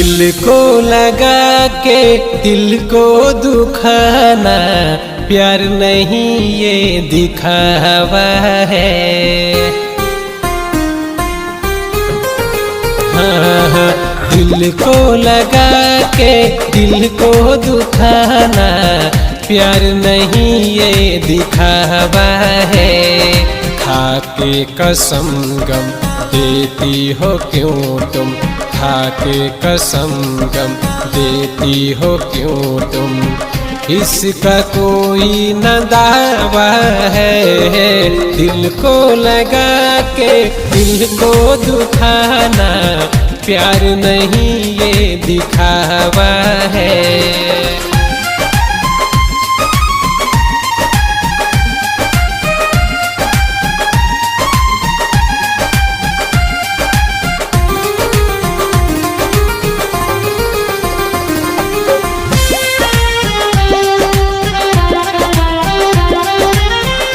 दिल को लगा के दिल को दुखाना प्यार नहीं ये दिखावा है। हाँ, दिल को लगा के दिल को दुखाना प्यार नहीं ये दिखावा है। खाके कसम गम देती हो क्यों तुम, खाके कसम गम देती हो क्यों तुम, इसका कोई न दावा है। दिल को लगा के दिल को दुखाना प्यार नहीं ये दिखावा है।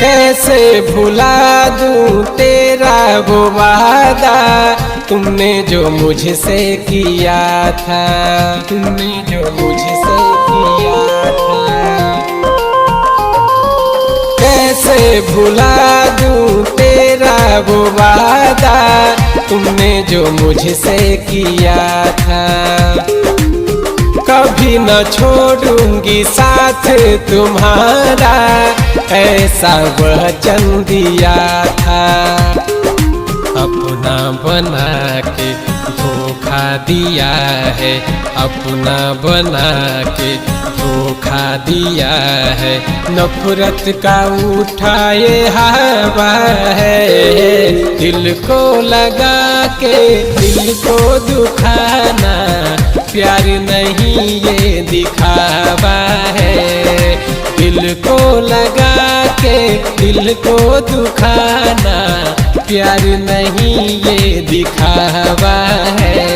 कैसे भुला दूं तेरा वो वादा तुमने जो मुझसे किया था, तुमने जो मुझसे किया था। कैसे भुला दूं तेरा वो वादा तुमने जो मुझसे किया था। कभी न छोड़ूंगी साथ तुम्हारा ऐसा वचन दिया था। अपना बना के धोखा दिया है, अपना बना के धोखा दिया है। नफरत का उठाए हवा है। दिल को लगा के दिल को दुखाना प्यार नहीं ये दिखावा है। दिल को लगा के दिल को दुखाना प्यार नहीं ये दिखावा है।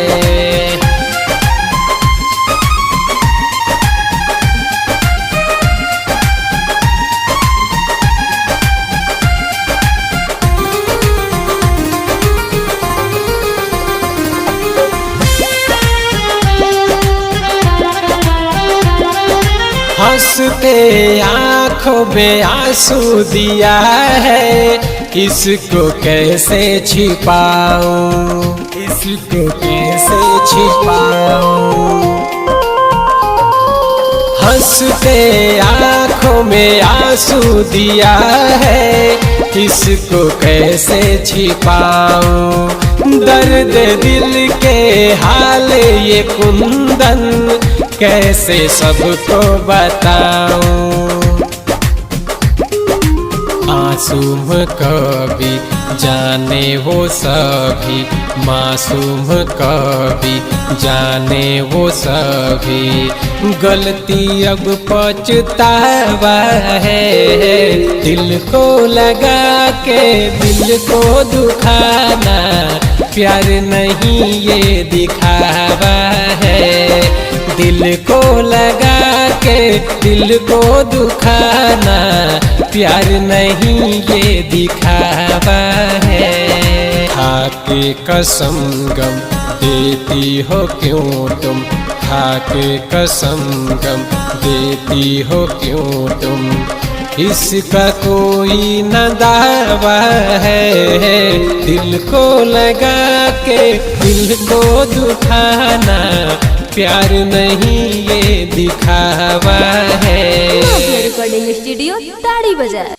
हंसते आँखों में आंसू दिया है, इसको कैसे छिपाऊं, इसको कैसे छिपाऊं। हंसते आँखों में आंसू दिया है, इसको कैसे छिपाऊं। दर्द दिल के हाल ये कुंदन कैसे सबको बताऊं। मासूम कभी जाने वो सभी, मासूम कभी जाने वो सभी। गलती अब पछतावा है। दिल को लगा के दिल को दुखाना प्यार नहीं ये दिखावा है। दिल को लगा के दिल को दुखाना प्यार नहीं ये दिखावा है। खाके कसम गम देती हो क्यों तुम, खाके कसम गम देती हो क्यों तुम, इसका कोई न दावा है। दिल को लगा के दिल को दुखाना प्यार नहीं ये दिखावा है। रिकॉर्डिंग स्टूडियो ताड़ी बाजार।